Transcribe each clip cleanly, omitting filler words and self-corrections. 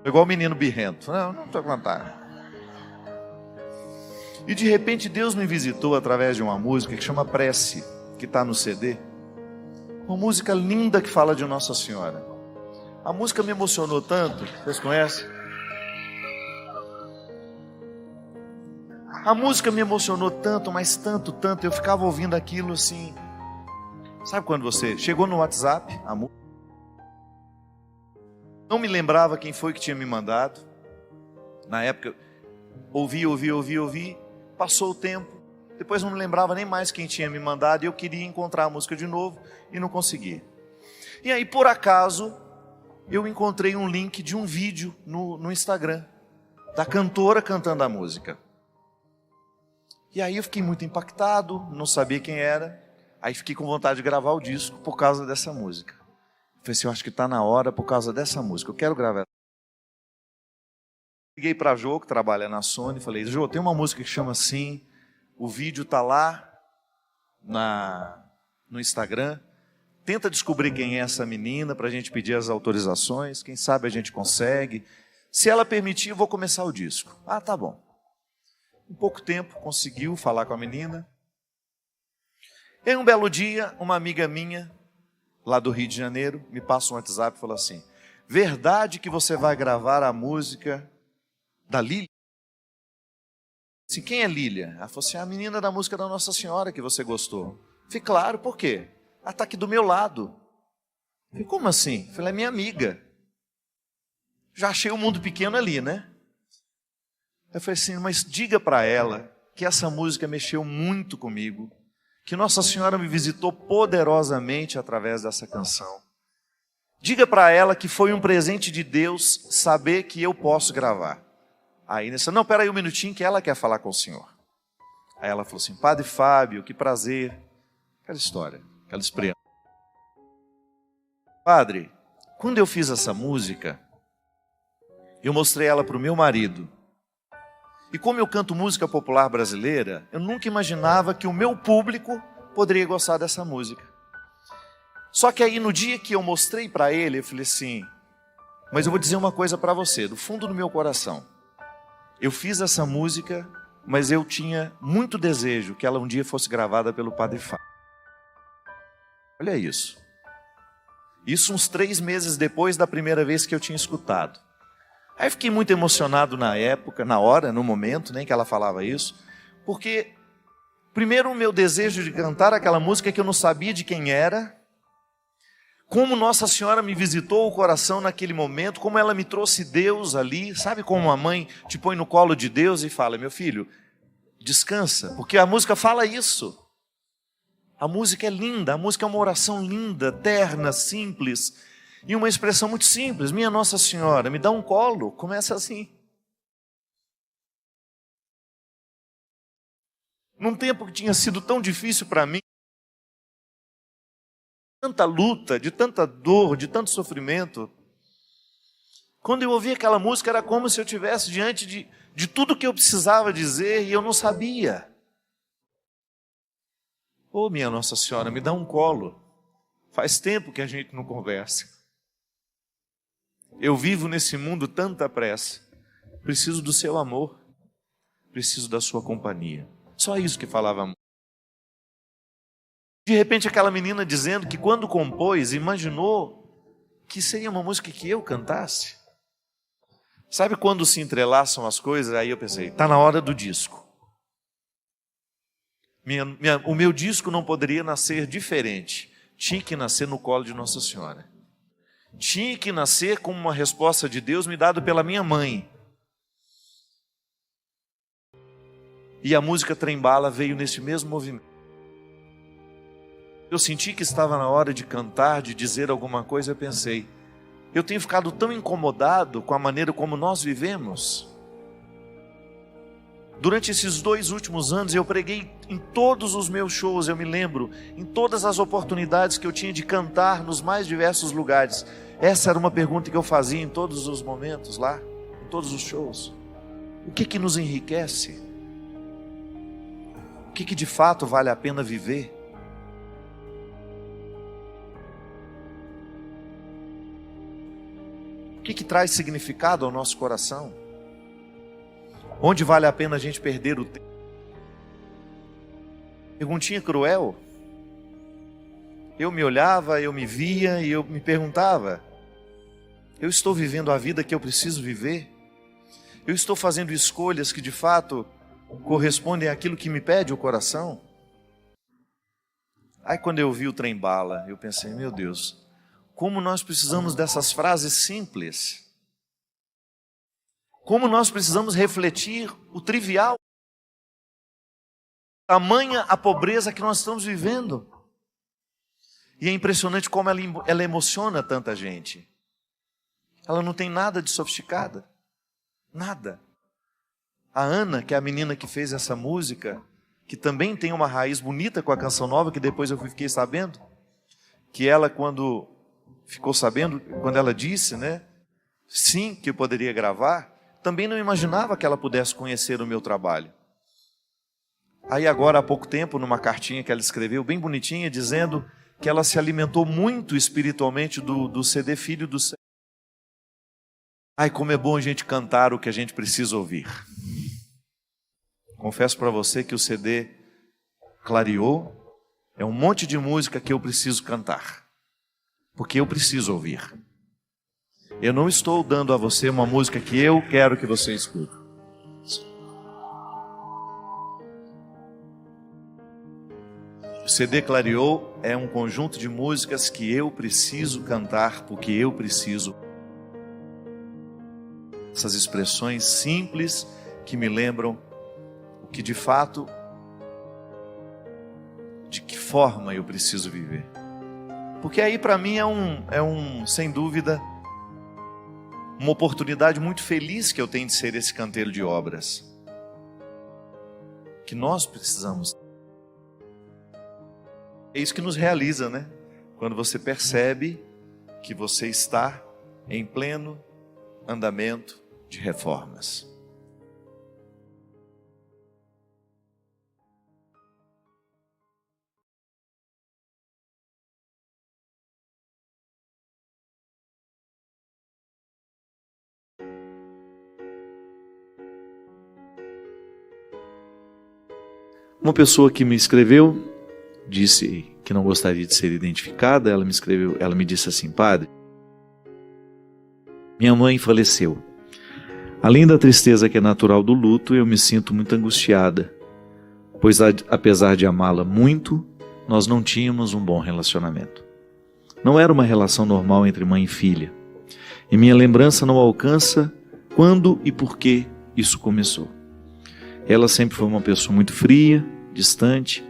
Igual o menino birrento. Não estou cantando. E de repente Deus me visitou através de uma música que chama Prece, que está no CD. Uma música linda que fala de Nossa Senhora. A música me emocionou tanto, vocês conhecem? A música me emocionou tanto, mas tanto, eu ficava ouvindo aquilo assim. Sabe quando você chegou no WhatsApp, a música? Não me lembrava quem foi que tinha me mandado. Na época, ouvi. Passou o tempo. Depois não me lembrava nem mais quem tinha me mandado. E eu queria encontrar a música de novo e não consegui. E aí, por acaso, eu encontrei um link de um vídeo no Instagram. Da cantora cantando a música. E aí eu fiquei muito impactado, não sabia quem era. Aí fiquei com vontade de gravar o disco por causa dessa música. Falei assim, eu acho que está na hora por causa dessa música. Eu quero gravar. Liguei para a Jô, que trabalha na Sony, falei, Jô, tem uma música que chama assim, o vídeo está lá no Instagram. Tenta descobrir quem é essa menina para a gente pedir as autorizações. Quem sabe a gente consegue. Se ela permitir, eu vou começar o disco. Ah, tá bom. Em pouco tempo, conseguiu falar com a menina. Em um belo dia, uma amiga minha, lá do Rio de Janeiro, me passa um WhatsApp e fala assim, verdade que você vai gravar a música da Lília? Assim, quem é Lília? Ela falou assim, a menina da música da Nossa Senhora que você gostou. Falei, claro, por quê? Ela está aqui do meu lado. Falei, como assim? Falei, é minha amiga. Já achei o mundo pequeno ali, né? Eu falei assim, mas diga para ela que essa música mexeu muito comigo, que Nossa Senhora me visitou poderosamente através dessa canção. Diga para ela que foi um presente de Deus saber que eu posso gravar. Aí nessa, não, peraí um minutinho que ela quer falar com o senhor. Aí ela falou assim, Padre Fábio, que prazer. Aquela história, aquela experiência. Padre, quando eu fiz essa música, eu mostrei ela para o meu marido. E como eu canto música popular brasileira, eu nunca imaginava que o meu público poderia gostar dessa música. Só que aí no dia que eu mostrei para ele, eu falei assim, mas eu vou dizer uma coisa para você, do fundo do meu coração. Eu fiz essa música, mas eu tinha muito desejo que ela um dia fosse gravada pelo Padre Fábio. Olha isso. Isso uns 3 meses depois da primeira vez que eu tinha escutado. Aí fiquei muito emocionado na época, na hora, no momento, nem que ela falava isso, porque primeiro o meu desejo de cantar aquela música que eu não sabia de quem era, como Nossa Senhora me visitou o coração naquele momento, como ela me trouxe Deus ali, sabe como a mãe te põe no colo de Deus e fala, meu filho, descansa, porque a música fala isso. A música é linda, a música é uma oração linda, terna, simples, e uma expressão muito simples, minha Nossa Senhora, me dá um colo, começa assim. Num tempo que tinha sido tão difícil para mim, tanta luta, de tanta dor, de tanto sofrimento, quando eu ouvi aquela música era como se eu estivesse diante de tudo que eu precisava dizer e eu não sabia. Ô minha Nossa Senhora, me dá um colo, faz tempo que a gente não conversa. Eu vivo nesse mundo tanta pressa, preciso do seu amor, preciso da sua companhia. Só isso que falava a música. De repente aquela menina dizendo que quando compôs, imaginou que seria uma música que eu cantasse. Sabe quando se entrelaçam as coisas? Aí eu pensei, está na hora do disco. O meu disco não poderia nascer diferente. Tinha que nascer no colo de Nossa Senhora. Tinha que nascer como uma resposta de Deus me dada pela minha mãe. E a música Trem-Bala veio nesse mesmo movimento. Eu senti que estava na hora de cantar, de dizer alguma coisa, eu pensei, eu tenho ficado tão incomodado com a maneira como nós vivemos. Durante esses 2 últimos anos eu preguei em todos os meus shows, eu me lembro, em todas as oportunidades que eu tinha de cantar nos mais diversos lugares. Essa era uma pergunta que eu fazia em todos os momentos lá, em todos os shows. O que nos enriquece? O que de fato vale a pena viver? que traz significado ao nosso coração? Onde vale a pena a gente perder o tempo? Perguntinha cruel. Eu me olhava, eu me via e eu me perguntava: eu estou vivendo a vida que eu preciso viver? Eu estou fazendo escolhas que de fato correspondem àquilo que me pede o coração? Aí quando eu vi o trem bala, eu pensei: meu Deus, como nós precisamos dessas frases simples. Como nós precisamos refletir o trivial. Tamanha a pobreza que nós estamos vivendo. E é impressionante como ela emociona tanta gente. Ela não tem nada de sofisticada. Nada. A Ana, que é a menina que fez essa música, que também tem uma raiz bonita com a canção nova, que depois eu fiquei sabendo, que ela quando ficou sabendo, quando ela disse, né, sim, que eu poderia gravar, também não imaginava que ela pudesse conhecer o meu trabalho. Aí agora há pouco tempo, numa cartinha que ela escreveu, bem bonitinha, dizendo que ela se alimentou muito espiritualmente do CD Filho do Céu. Ai, como é bom a gente cantar o que a gente precisa ouvir. Confesso para você que o CD clareou, é um monte de música que eu preciso cantar, porque eu preciso ouvir. Eu não estou dando a você uma música que eu quero que você escute. O CD Clareou é um conjunto de músicas que eu preciso cantar, porque eu preciso. Essas expressões simples que me lembram o que de fato, de que forma eu preciso viver. Porque aí para mim sem dúvida, uma oportunidade muito feliz que eu tenho de ser esse canteiro de obras. Que nós precisamos. É isso que nos realiza, né? Quando você percebe que você está em pleno andamento de reformas. Uma pessoa que me escreveu disse que não gostaria de ser identificada. Ela me disse assim: padre, minha mãe faleceu. Além da tristeza que é natural do luto, eu me sinto muito angustiada, pois apesar de amá-la muito, nós não tínhamos um bom relacionamento. Não era uma relação normal entre mãe e filha, e minha lembrança não alcança quando e por que isso começou. Ela sempre foi uma pessoa muito fria, distante,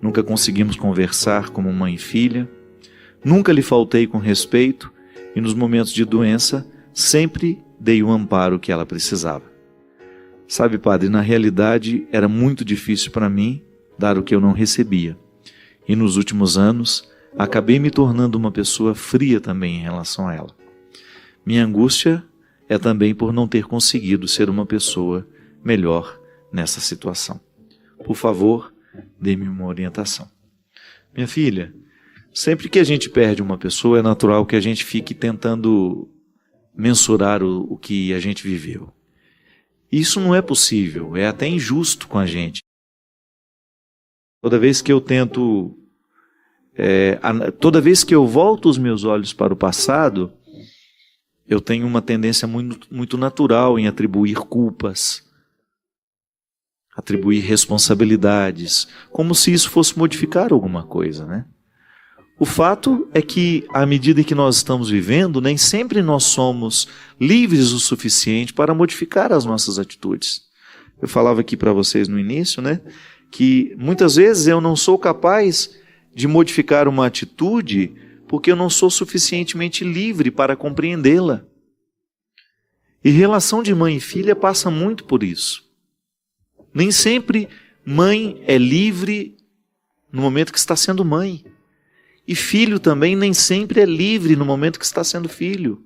nunca conseguimos conversar como mãe e filha, nunca lhe faltei com respeito e nos momentos de doença sempre dei o amparo que ela precisava. Sabe, padre, na realidade era muito difícil para mim dar o que eu não recebia. E nos últimos anos acabei me tornando uma pessoa fria também em relação a ela. Minha angústia é também por não ter conseguido ser uma pessoa melhor nessa situação. Por favor, dê-me uma orientação. Minha filha, sempre que a gente perde uma pessoa, é natural que a gente fique tentando mensurar o que a gente viveu. Isso não é possível, é até injusto com a gente. Toda vez que eu tento, toda vez que eu volto os meus olhos para o passado, eu tenho uma tendência muito natural em atribuir culpas, atribuir responsabilidades, como se isso fosse modificar alguma coisa, né? O fato é que, à medida que nós estamos vivendo, nem sempre nós somos livres o suficiente para modificar as nossas atitudes. Eu falava aqui para vocês no início, né, que muitas vezes eu não sou capaz de modificar uma atitude porque eu não sou suficientemente livre para compreendê-la. E relação de mãe e filha passa muito por isso. Nem sempre mãe é livre no momento que está sendo mãe. E filho também nem sempre é livre no momento que está sendo filho.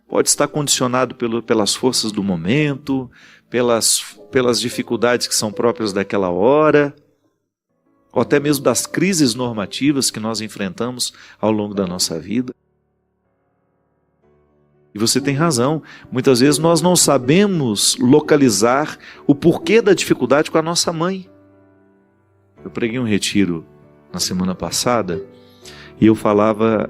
Pode estar condicionado pelas forças do momento, pelas dificuldades que são próprias daquela hora, ou até mesmo das crises normativas que nós enfrentamos ao longo da nossa vida. E você tem razão, muitas vezes nós não sabemos localizar o porquê da dificuldade com a nossa mãe. Eu preguei um retiro na semana passada e eu falava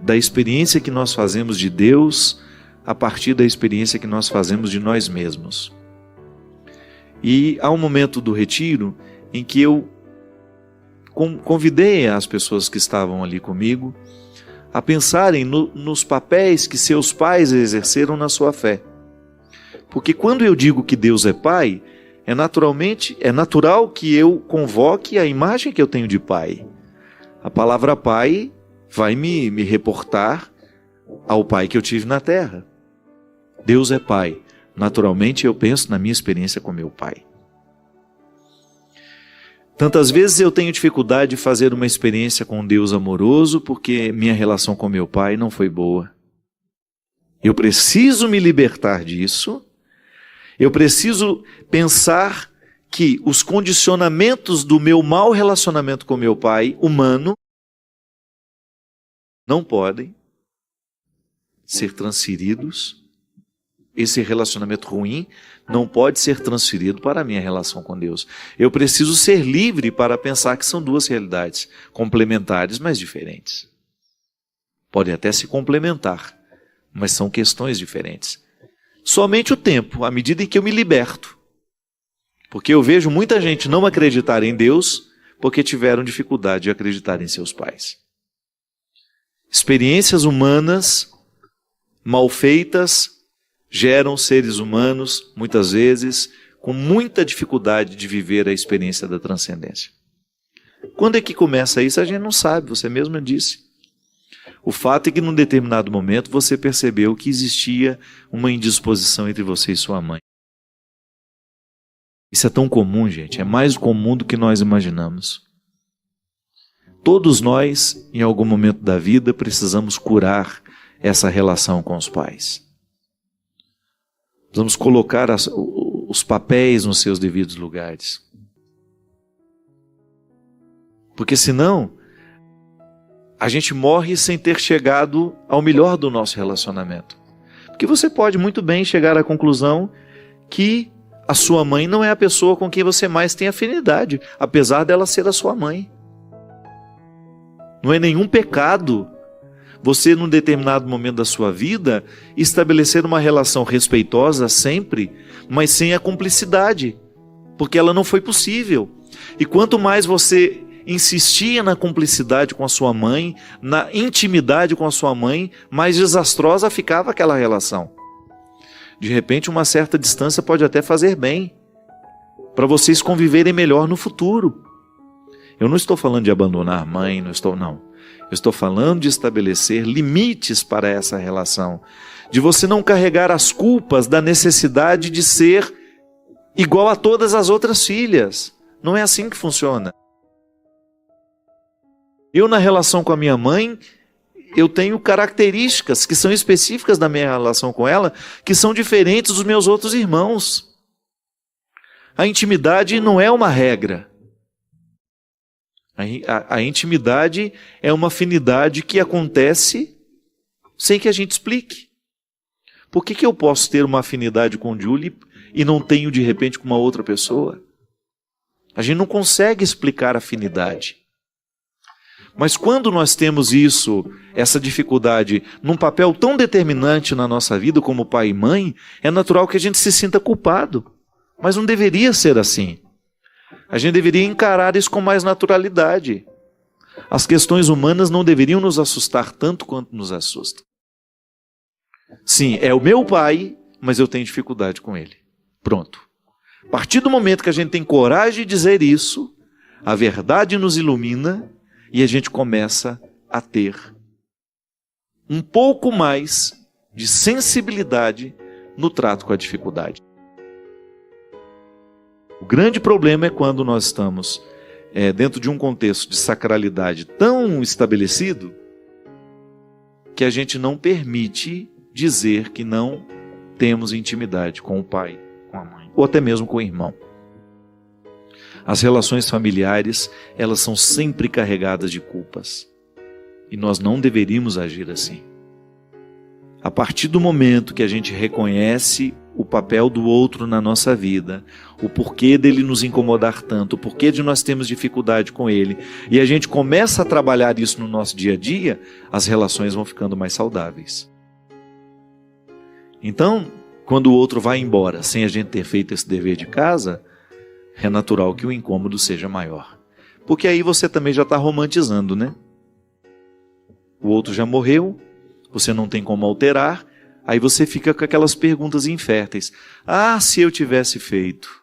da experiência que nós fazemos de Deus a partir da experiência que nós fazemos de nós mesmos. E há um momento do retiro em que eu convidei as pessoas que estavam ali comigo a pensarem nos papéis que seus pais exerceram na sua fé. Porque quando eu digo que Deus é Pai, é natural que eu convoque a imagem que eu tenho de Pai. A palavra Pai vai me reportar ao Pai que eu tive na terra. Deus é Pai. Naturalmente eu penso na minha experiência com meu Pai. Tantas vezes eu tenho dificuldade de fazer uma experiência com um Deus amoroso porque minha relação com meu pai não foi boa. Eu preciso me libertar disso. Eu preciso pensar que os condicionamentos do meu mau relacionamento com meu pai humano não podem ser transferidos. Esse relacionamento ruim não pode ser transferido para a minha relação com Deus. Eu preciso ser livre para pensar que são duas realidades complementares, mas diferentes. Podem até se complementar, mas são questões diferentes. Somente o tempo, à medida em que eu me liberto. Porque eu vejo muita gente não acreditar em Deus porque tiveram dificuldade de acreditar em seus pais. Experiências humanas mal feitas geram seres humanos, muitas vezes, com muita dificuldade de viver a experiência da transcendência. Quando é que começa isso? A gente não sabe, você mesmo disse. O fato é que num determinado momento você percebeu que existia uma indisposição entre você e sua mãe. Isso é tão comum, gente, é mais comum do que nós imaginamos. Todos nós, em algum momento da vida, precisamos curar essa relação com os pais. Vamos colocar os papéis nos seus devidos lugares. Porque senão, a gente morre sem ter chegado ao melhor do nosso relacionamento. Porque você pode muito bem chegar à conclusão que a sua mãe não é a pessoa com quem você mais tem afinidade, apesar dela ser a sua mãe. Não é nenhum pecado você, num determinado momento da sua vida, estabelecer uma relação respeitosa sempre, mas sem a cumplicidade, porque ela não foi possível. E quanto mais você insistia na cumplicidade com a sua mãe, na intimidade com a sua mãe, mais desastrosa ficava aquela relação. De repente, uma certa distância pode até fazer bem, para vocês conviverem melhor no futuro. Eu não estou falando de abandonar a mãe, não. Eu estou falando de estabelecer limites para essa relação, de você não carregar as culpas da necessidade de ser igual a todas as outras filhas. Não é assim que funciona. Eu, na relação com a minha mãe, eu tenho características que são específicas da minha relação com ela, que são diferentes dos meus outros irmãos. A intimidade não é uma regra. A intimidade é uma afinidade que acontece sem que a gente explique. Por que eu posso ter uma afinidade com Julie e não tenho de repente com uma outra pessoa? A gente não consegue explicar afinidade. Mas quando nós temos essa dificuldade, num papel tão determinante na nossa vida como pai e mãe, é natural que a gente se sinta culpado. Mas não deveria ser assim. A gente deveria encarar isso com mais naturalidade. As questões humanas não deveriam nos assustar tanto quanto nos assustam. Sim, é o meu pai, mas eu tenho dificuldade com ele. Pronto. A partir do momento que a gente tem coragem de dizer isso, a verdade nos ilumina e a gente começa a ter um pouco mais de sensibilidade no trato com a dificuldade. O grande problema é quando nós estamos dentro de um contexto de sacralidade tão estabelecido que a gente não permite dizer que não temos intimidade com o pai, com a mãe, ou até mesmo com o irmão. As relações familiares, elas são sempre carregadas de culpas. E nós não deveríamos agir assim. A partir do momento que a gente reconhece o papel do outro na nossa vida, o porquê dele nos incomodar tanto, o porquê de nós termos dificuldade com ele, e a gente começa a trabalhar isso no nosso dia a dia, as relações vão ficando mais saudáveis. Então, quando o outro vai embora sem a gente ter feito esse dever de casa, é natural que o incômodo seja maior. Porque aí você também já está romantizando, né? O outro já morreu, você não tem como alterar, aí você fica com aquelas perguntas inférteis. Ah, se eu tivesse feito.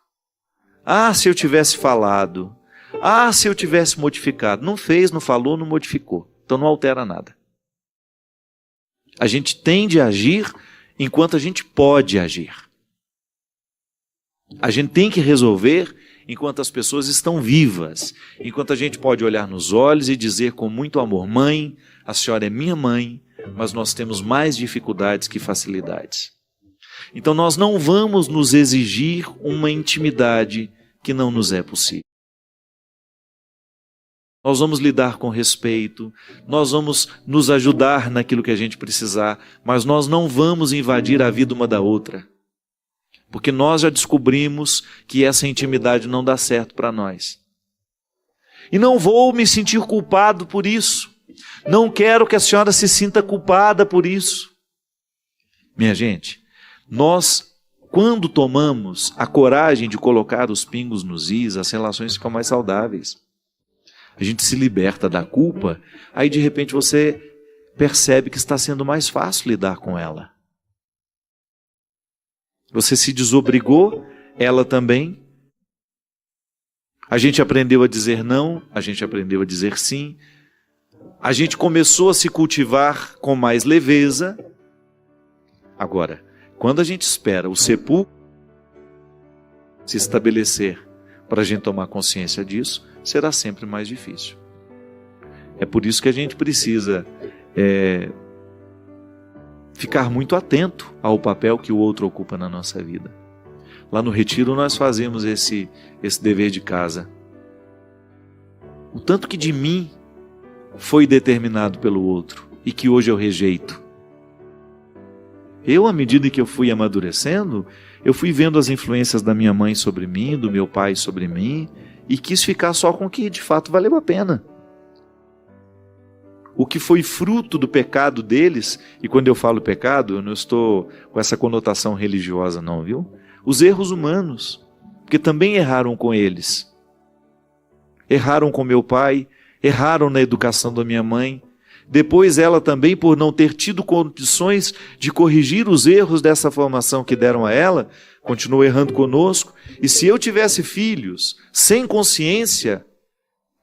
Ah, se eu tivesse falado. Ah, se eu tivesse modificado. Não fez, não falou, não modificou. Então não altera nada. A gente tende a agir enquanto a gente pode agir. A gente tem que resolver enquanto as pessoas estão vivas. Enquanto a gente pode olhar nos olhos e dizer com muito amor: mãe, a senhora é minha mãe, mas nós temos mais dificuldades que facilidades. Então nós não vamos nos exigir uma intimidade que não nos é possível. Nós vamos lidar com respeito, nós vamos nos ajudar naquilo que a gente precisar, mas nós não vamos invadir a vida uma da outra. Porque nós já descobrimos que essa intimidade não dá certo para nós. E não vou me sentir culpado por isso. Não quero que a senhora se sinta culpada por isso. Minha gente, nós, quando tomamos a coragem de colocar os pingos nos is, as relações ficam mais saudáveis. A gente se liberta da culpa, aí de repente você percebe que está sendo mais fácil lidar com ela. Você se desobrigou, ela também. A gente aprendeu a dizer não, a gente aprendeu a dizer sim. A gente começou a se cultivar com mais leveza. Agora, quando a gente espera o sepulcro se estabelecer para a gente tomar consciência disso, será sempre mais difícil. É por isso que a gente precisa ficar muito atento ao papel que o outro ocupa na nossa vida. Lá no retiro nós fazemos esse dever de casa. O tanto que de mim foi determinado pelo outro e que hoje eu rejeito. Eu, à medida que eu fui amadurecendo, eu fui vendo as influências da minha mãe sobre mim, do meu pai sobre mim, e quis ficar só com o que de fato valeu a pena. O que foi fruto do pecado deles, e quando eu falo pecado, eu não estou com essa conotação religiosa não, viu? Os erros humanos, porque também erraram com eles. Erraram com meu pai, erraram na educação da minha mãe. Depois ela também, por não ter tido condições de corrigir os erros dessa formação que deram a ela, continuou errando conosco. E se eu tivesse filhos sem consciência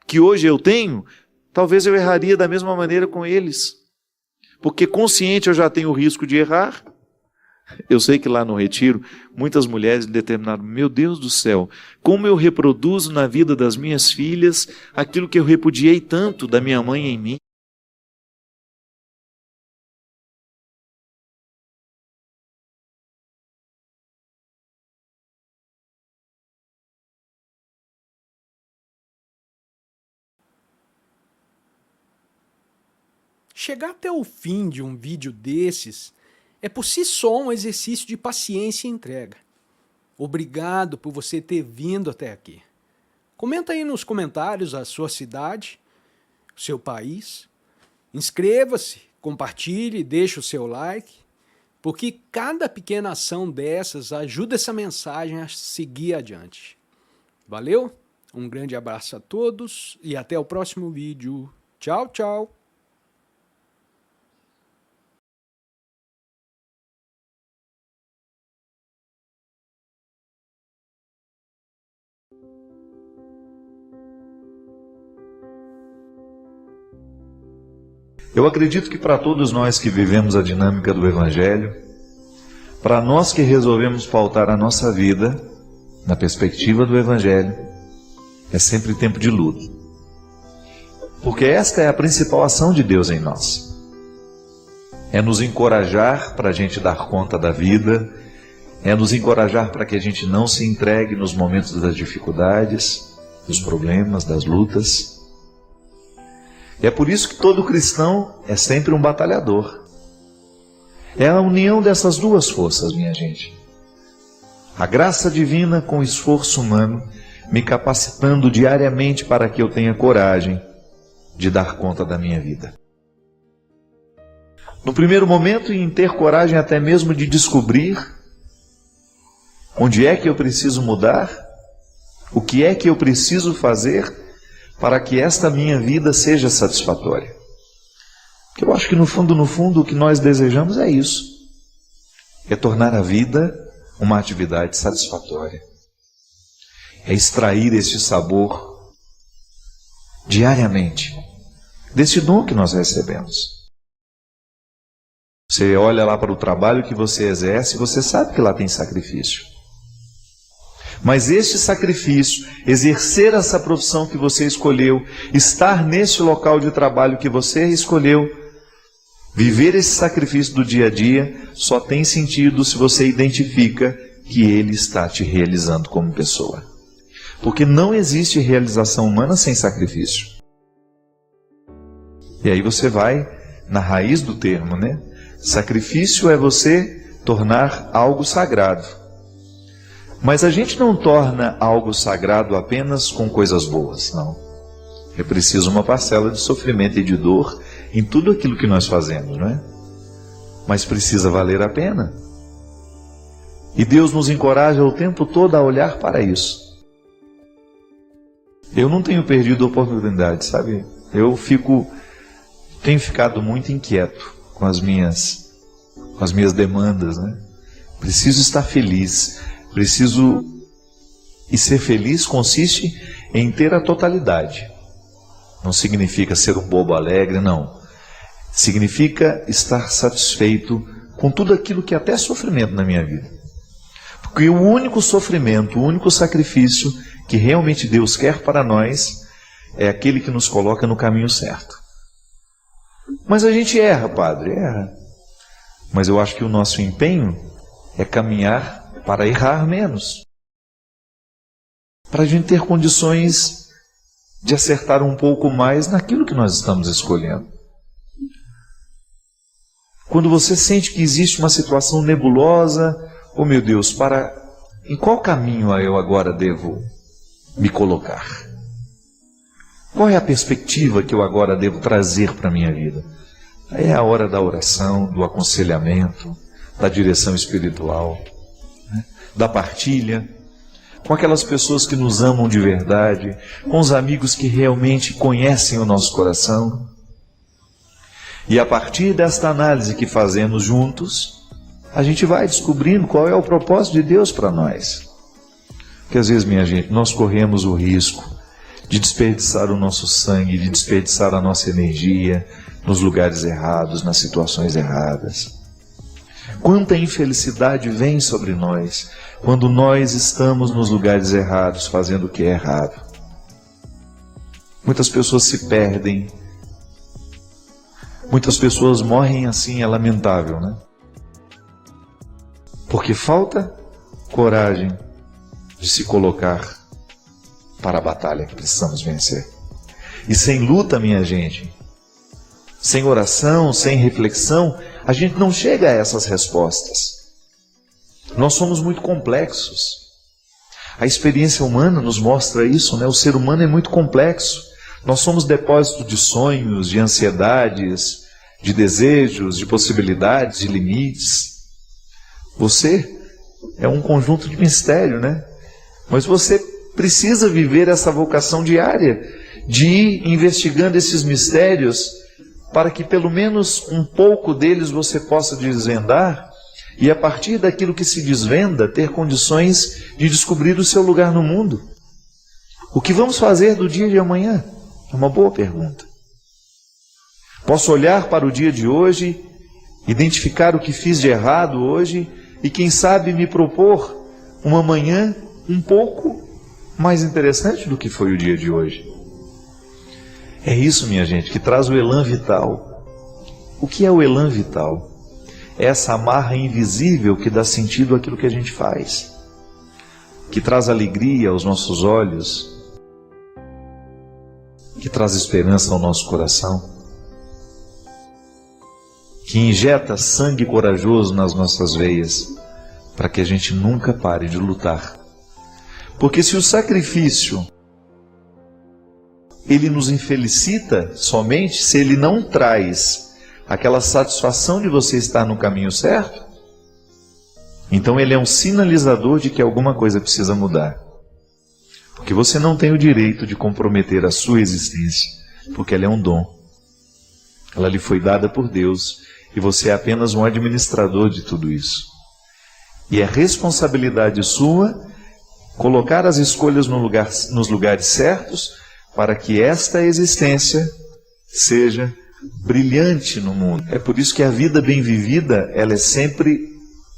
que hoje eu tenho, talvez eu erraria da mesma maneira com eles. Porque consciente eu já tenho o risco de errar. Eu sei que lá no retiro, muitas mulheres determinaram: meu Deus do céu, como eu reproduzo na vida das minhas filhas aquilo que eu repudiei tanto da minha mãe em mim. Chegar até o fim de um vídeo desses é por si só um exercício de paciência e entrega. Obrigado por você ter vindo até aqui. Comenta aí nos comentários a sua cidade, o seu país. Inscreva-se, compartilhe, deixe o seu like, porque cada pequena ação dessas ajuda essa mensagem a seguir adiante. Valeu? Um grande abraço a todos e até o próximo vídeo. Tchau, tchau! Eu acredito que para todos nós que vivemos a dinâmica do Evangelho, para nós que resolvemos pautar a nossa vida na perspectiva do Evangelho, é sempre tempo de luto. Porque esta é a principal ação de Deus em nós. É nos encorajar para a gente dar conta da vida, é nos encorajar para que a gente não se entregue nos momentos das dificuldades, dos problemas, das lutas. E é por isso que todo cristão é sempre um batalhador. É a união dessas duas forças, minha gente. A graça divina com o esforço humano, me capacitando diariamente para que eu tenha coragem de dar conta da minha vida. No primeiro momento, em ter coragem até mesmo de descobrir onde é que eu preciso mudar, o que é que eu preciso fazer para que esta minha vida seja satisfatória. Porque eu acho que no fundo, o que nós desejamos é isso. É tornar a vida uma atividade satisfatória. É extrair este sabor diariamente desse dom que nós recebemos. Você olha lá para o trabalho que você exerce e você sabe que lá tem sacrifício. Mas este sacrifício, exercer essa profissão que você escolheu, estar nesse local de trabalho que você escolheu, viver esse sacrifício do dia a dia, só tem sentido se você identifica que ele está te realizando como pessoa. Porque não existe realização humana sem sacrifício. E aí você vai na raiz do termo, né? Sacrifício é você tornar algo sagrado. Mas a gente não torna algo sagrado apenas com coisas boas, não. É preciso uma parcela de sofrimento e de dor em tudo aquilo que nós fazemos, não é? Mas precisa valer a pena. E Deus nos encoraja o tempo todo a olhar para isso. Eu não tenho perdido a oportunidade, sabe? Tenho ficado muito inquieto com as minhas demandas, né? Preciso estar feliz. E ser feliz consiste em ter a totalidade. Não significa ser um bobo alegre, não. Significa estar satisfeito com tudo aquilo que é até sofrimento na minha vida. Porque o único sofrimento, o único sacrifício que realmente Deus quer para nós é aquele que nos coloca no caminho certo. Mas a gente erra, padre, erra. Mas eu acho que o nosso empenho é caminhar para errar menos. Para a gente ter condições de acertar um pouco mais naquilo que nós estamos escolhendo. Quando você sente que existe uma situação nebulosa, oh meu Deus, em qual caminho eu agora devo me colocar? Qual é a perspectiva que eu agora devo trazer para a minha vida? Aí é a hora da oração, do aconselhamento, da direção espiritual, né? Da partilha, com aquelas pessoas que nos amam de verdade, com os amigos que realmente conhecem o nosso coração. E a partir desta análise que fazemos juntos, a gente vai descobrindo qual é o propósito de Deus para nós. Porque às vezes, minha gente, nós corremos o risco de desperdiçar o nosso sangue, de desperdiçar a nossa energia nos lugares errados, nas situações erradas. Quanta infelicidade vem sobre nós quando nós estamos nos lugares errados, fazendo o que é errado. Muitas pessoas se perdem, muitas pessoas morrem assim, é lamentável, né? Porque falta coragem de se colocar para a batalha que precisamos vencer. E sem luta, minha gente, sem oração, sem reflexão, a gente não chega a essas respostas. Nós somos muito complexos. A experiência humana nos mostra isso, né? O ser humano é muito complexo. Nós somos depósito de sonhos, de ansiedades, de desejos, de possibilidades, de limites. Você é um conjunto de mistério, né? Mas você precisa viver essa vocação diária de ir investigando esses mistérios para que pelo menos um pouco deles você possa desvendar e a partir daquilo que se desvenda ter condições de descobrir o seu lugar no mundo. O que vamos fazer do dia de amanhã? É uma boa pergunta. Posso olhar para o dia de hoje, identificar o que fiz de errado hoje e quem sabe me propor uma manhã um pouco mais interessante do que foi o dia de hoje. É isso, minha gente, que traz o elan vital. O que é o elan vital? É essa amarra invisível que dá sentido àquilo que a gente faz, que traz alegria aos nossos olhos, que traz esperança ao nosso coração, que injeta sangue corajoso nas nossas veias, para que a gente nunca pare de lutar. Porque se o sacrifício ele nos infelicita somente se ele não traz aquela satisfação de você estar no caminho certo, então ele é um sinalizador de que alguma coisa precisa mudar. Porque você não tem o direito de comprometer a sua existência, porque ela é um dom. Ela lhe foi dada por Deus e você é apenas um administrador de tudo isso. E é responsabilidade sua colocar as escolhas nos lugares certos para que esta existência seja brilhante no mundo. É por isso que a vida bem vivida, ela é sempre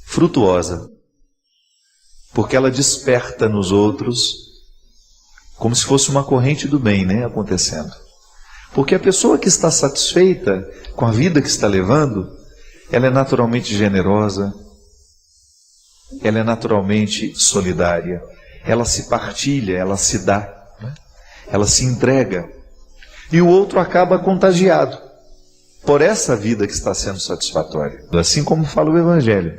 frutuosa. Porque ela desperta nos outros como se fosse uma corrente do bem, né, acontecendo. Porque a pessoa que está satisfeita com a vida que está levando, ela é naturalmente generosa, ela é naturalmente solidária, ela se partilha, ela se dá, né? Ela se entrega. E o outro acaba contagiado por essa vida que está sendo satisfatória. Assim como fala o Evangelho,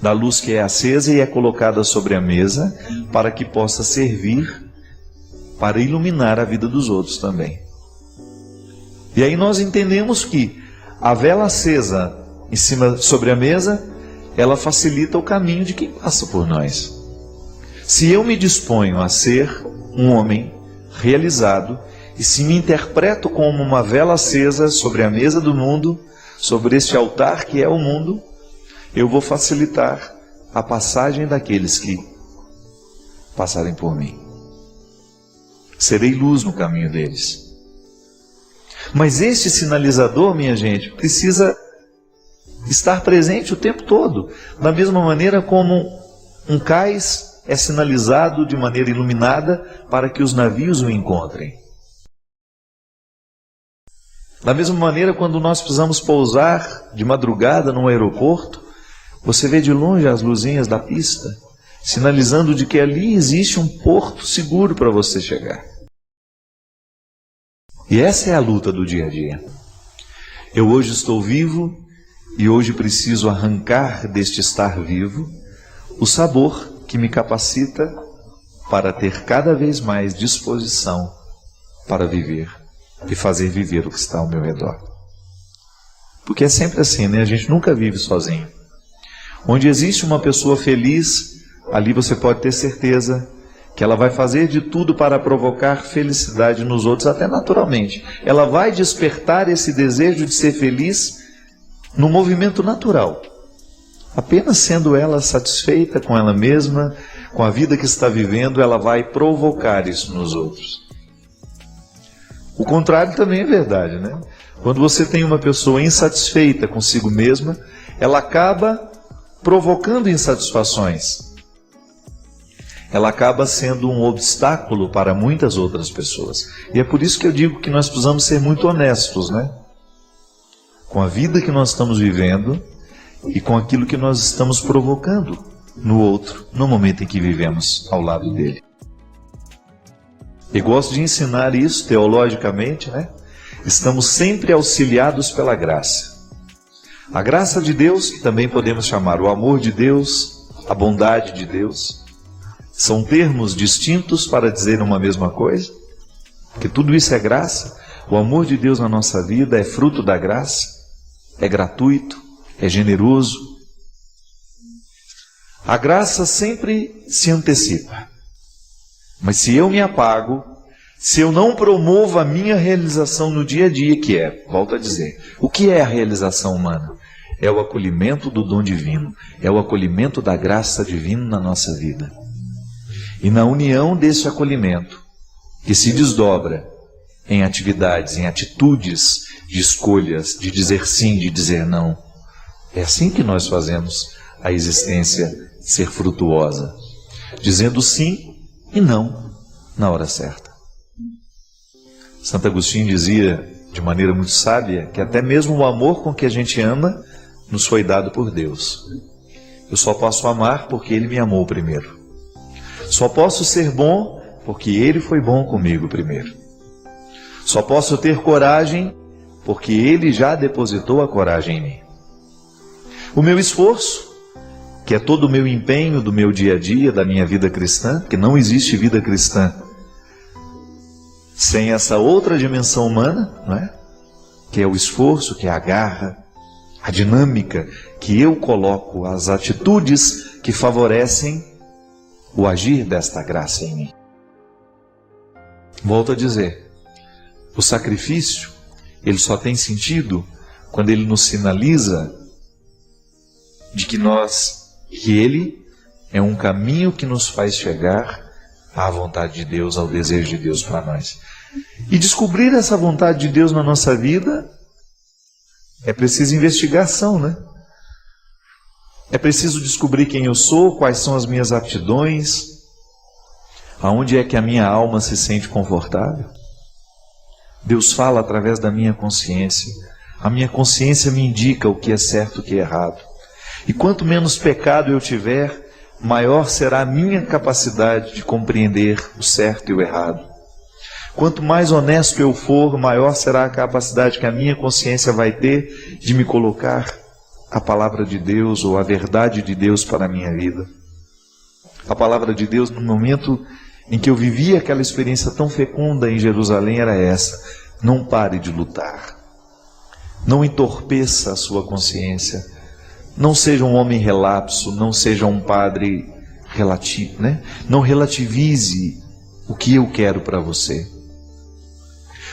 da luz que é acesa e é colocada sobre a mesa para que possa servir para iluminar a vida dos outros também. E aí nós entendemos que a vela acesa em cima sobre a mesa, ela facilita o caminho de quem passa por nós. Se eu me disponho a ser um homem realizado e se me interpreto como uma vela acesa sobre a mesa do mundo, sobre este altar que é o mundo, eu vou facilitar a passagem daqueles que passarem por mim. Serei luz no caminho deles. Mas este sinalizador, minha gente, precisa estar presente o tempo todo. Da mesma maneira como um cais é sinalizado de maneira iluminada para que os navios o encontrem. Da mesma maneira, quando nós precisamos pousar de madrugada num aeroporto, você vê de longe as luzinhas da pista, sinalizando de que ali existe um porto seguro para você chegar. E essa é a luta do dia a dia. Eu hoje estou vivo e hoje preciso arrancar deste estar vivo o sabor que me capacita para ter cada vez mais disposição para viver e fazer viver o que está ao meu redor. Porque é sempre assim, né? A gente nunca vive sozinho. Onde existe uma pessoa feliz, ali você pode ter certeza que ela vai fazer de tudo para provocar felicidade nos outros, até naturalmente. Ela vai despertar esse desejo de ser feliz no movimento natural. Apenas sendo ela satisfeita com ela mesma, com a vida que está vivendo, ela vai provocar isso nos outros. O contrário também é verdade, né? Quando você tem uma pessoa insatisfeita consigo mesma, ela acaba provocando insatisfações. Ela acaba sendo um obstáculo para muitas outras pessoas. E é por isso que eu digo que nós precisamos ser muito honestos, né? Com a vida que nós estamos vivendo e com aquilo que nós estamos provocando no outro, no momento em que vivemos ao lado dele. E gosto de ensinar isso teologicamente, né? Estamos sempre auxiliados pela graça. A graça de Deus, que também podemos chamar o amor de Deus, a bondade de Deus, são termos distintos para dizer uma mesma coisa, porque tudo isso é graça. O amor de Deus na nossa vida é fruto da graça, é gratuito, é generoso. A graça sempre se antecipa. Mas se eu me apago, se eu não promovo a minha realização no dia a dia, que é, volto a dizer, o que é a realização humana? É o acolhimento do dom divino, é o acolhimento da graça divina na nossa vida. E na união desse acolhimento, que se desdobra em atividades, em atitudes de escolhas, de dizer sim, de dizer não, é assim que nós fazemos a existência ser frutuosa, dizendo sim e não na hora certa. Santo Agostinho dizia, de maneira muito sábia, que até mesmo o amor com que a gente ama nos foi dado por Deus. Eu só posso amar porque Ele me amou primeiro. Só posso ser bom porque Ele foi bom comigo primeiro. Só posso ter coragem porque Ele já depositou a coragem em mim. O meu esforço, que é todo o meu empenho do meu dia a dia, da minha vida cristã, porque não existe vida cristã sem essa outra dimensão humana, não é? Que é o esforço, que é a garra, a dinâmica que eu coloco, as atitudes que favorecem o agir desta graça em mim. Volto a dizer, o sacrifício, ele só tem sentido quando ele nos sinaliza de que ele é um caminho que nos faz chegar à vontade de Deus, ao desejo de Deus para nós. E descobrir essa vontade de Deus na nossa vida é preciso investigação, né? É preciso descobrir quem eu sou, quais são as minhas aptidões, aonde é que a minha alma se sente confortável. Deus fala através da minha consciência. A minha consciência me indica o que é certo e o que é errado. E quanto menos pecado eu tiver, maior será a minha capacidade de compreender o certo e o errado. Quanto mais honesto eu for, maior será a capacidade que a minha consciência vai ter de me colocar a palavra de Deus ou a verdade de Deus para a minha vida. A palavra de Deus, no momento em que eu vivi aquela experiência tão fecunda em Jerusalém, era essa: não pare de lutar. Não entorpeça a sua consciência. Não seja um homem relapso, não seja um padre relativo, né? Não relativize o que eu quero para você.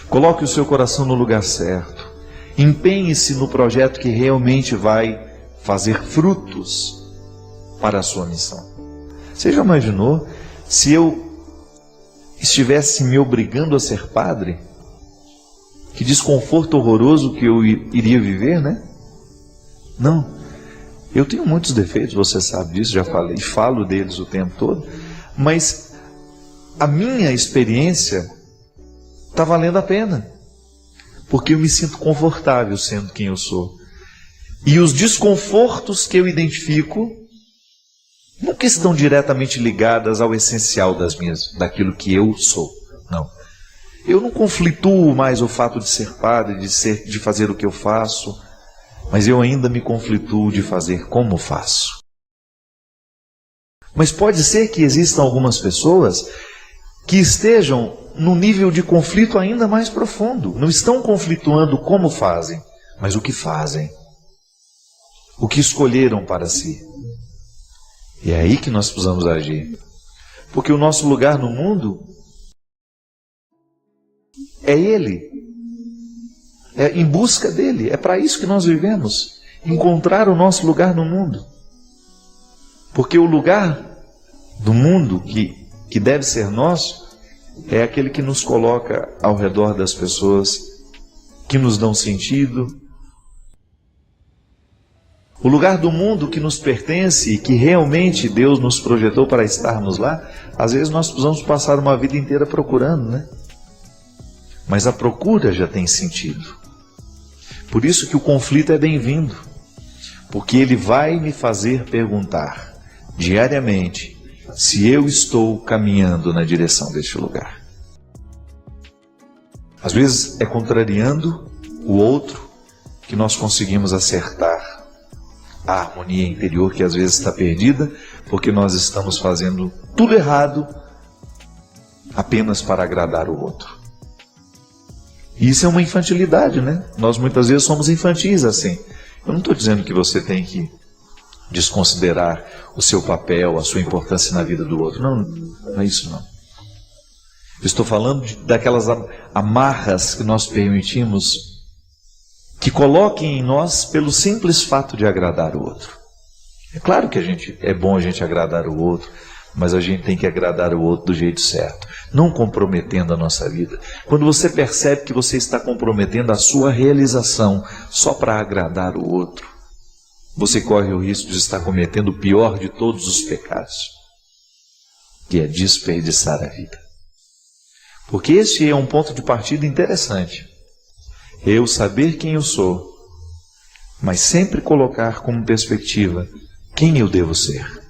Coloque o seu coração no lugar certo. Empenhe-se no projeto que realmente vai fazer frutos para a sua missão. Você já imaginou se eu estivesse me obrigando a ser padre? Que desconforto horroroso que eu iria viver, né? Não. Eu tenho muitos defeitos, você sabe disso, já falei, falo deles o tempo todo, mas a minha experiência está valendo a pena, porque eu me sinto confortável sendo quem eu sou. E os desconfortos que eu identifico nunca estão diretamente ligadas ao essencial daquilo que eu sou, não. Eu não conflituo mais o fato de ser padre, de fazer o que eu faço, mas eu ainda me conflituo de fazer como faço. Mas pode ser que existam algumas pessoas que estejam num nível de conflito ainda mais profundo. Não estão conflituando como fazem, mas o que fazem. O que escolheram para si. E é aí que nós precisamos agir. Porque o nosso lugar no mundo é Ele. É em busca dele, é para isso que nós vivemos, encontrar o nosso lugar no mundo. Porque o lugar do mundo que deve ser nosso é aquele que nos coloca ao redor das pessoas que nos dão sentido. O lugar do mundo que nos pertence e que realmente Deus nos projetou para estarmos lá, às vezes nós precisamos passar uma vida inteira procurando, né? Mas a procura já tem sentido. Por isso que o conflito é bem-vindo, porque ele vai me fazer perguntar diariamente se eu estou caminhando na direção deste lugar. Às vezes é contrariando o outro que nós conseguimos acertar a harmonia interior que às vezes está perdida, porque nós estamos fazendo tudo errado apenas para agradar o outro. E isso é uma infantilidade, né? Nós muitas vezes somos infantis assim. Eu não estou dizendo que você tem que desconsiderar o seu papel, a sua importância na vida do outro. Não, não é isso não. Eu estou falando daquelas amarras que nós permitimos que coloquem em nós pelo simples fato de agradar o outro. É claro que é bom a gente agradar o outro, mas a gente tem que agradar o outro do jeito certo, não comprometendo a nossa vida. Quando você percebe que você está comprometendo a sua realização só para agradar o outro, você corre o risco de estar cometendo o pior de todos os pecados, que é desperdiçar a vida. Porque esse é um ponto de partida interessante. Eu saber quem eu sou, mas sempre colocar como perspectiva quem eu devo ser.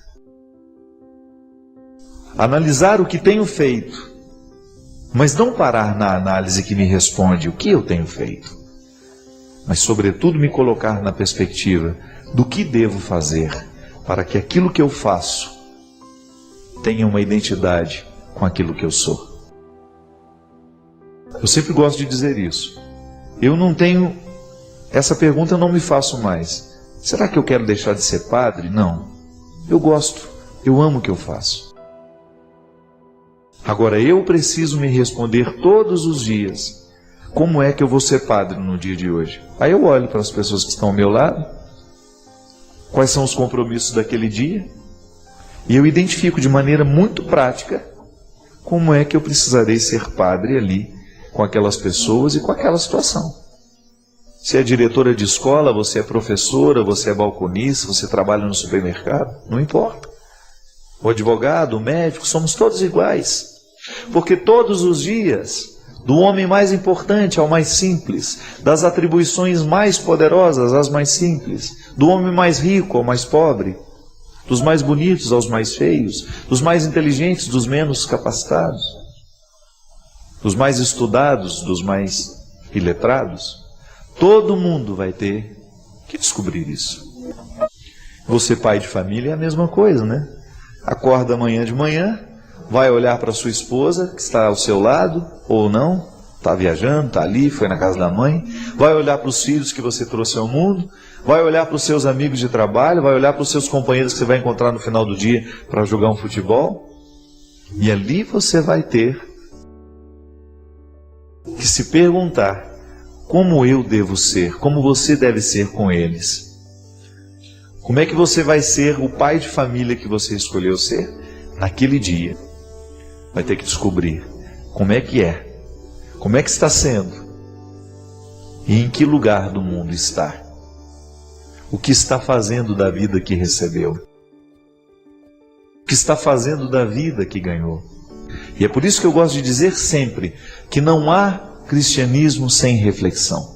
Analisar o que tenho feito, mas não parar na análise que me responde o que eu tenho feito. mas sobretudo me colocar na perspectiva do que devo fazer para que aquilo que eu faço tenha uma identidade com aquilo que eu sou. Eu sempre gosto de dizer isso. Eu não tenho, essa pergunta eu não me faço mais. Será que eu quero deixar de ser padre? Não. Eu gosto, eu amo o que eu faço. Agora eu preciso me responder todos os dias: como é que eu vou ser padre no dia de hoje? Aí eu olho para as pessoas que estão ao meu lado, quais são os compromissos daquele dia, e eu identifico de maneira muito prática como é que eu precisarei ser padre ali, com aquelas pessoas e com aquela situação. Se é diretora de escola, você é professora, você é balconista, você trabalha no supermercado, não importa. O advogado, o médico, somos todos iguais. Porque todos os dias, do homem mais importante ao mais simples, das atribuições mais poderosas às mais simples, do homem mais rico ao mais pobre, dos mais bonitos aos mais feios, dos mais inteligentes, dos menos capacitados, dos mais estudados, dos mais iletrados, todo mundo vai ter que descobrir isso. Você, pai de família, é a mesma coisa, né? Acorda amanhã de manhã, vai olhar para sua esposa, que está ao seu lado, ou não, está viajando, está ali, foi na casa da mãe, vai olhar para os filhos que você trouxe ao mundo, vai olhar para os seus amigos de trabalho, vai olhar para os seus companheiros que você vai encontrar no final do dia para jogar um futebol, e ali você vai ter que se perguntar: como eu devo ser, como você deve ser com eles? Como é que você vai ser o pai de família que você escolheu ser naquele dia? Vai ter que descobrir como é que está sendo e em que lugar do mundo está. O que está fazendo da vida que recebeu? O que está fazendo da vida que ganhou? E é por isso que eu gosto de dizer sempre que não há cristianismo sem reflexão.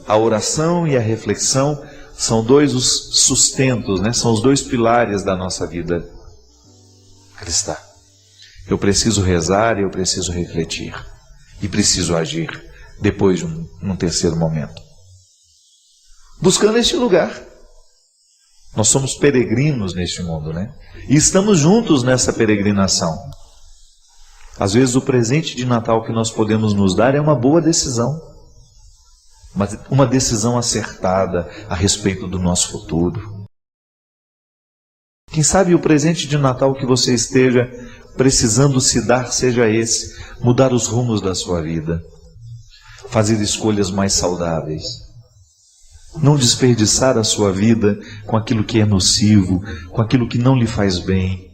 A oração e a reflexão são dois os sustentos, né? São os dois pilares da nossa vida cristã. Eu preciso rezar e eu preciso refletir. E preciso agir depois de um terceiro momento. Buscando este lugar. Nós somos peregrinos neste mundo, né? E estamos juntos nessa peregrinação. Às vezes o presente de Natal que nós podemos nos dar é uma boa decisão. Uma decisão acertada a respeito do nosso futuro. Quem sabe o presente de Natal que você esteja precisando se dar seja esse: mudar os rumos da sua vida, fazer escolhas mais saudáveis, não desperdiçar a sua vida com aquilo que é nocivo, com aquilo que não lhe faz bem,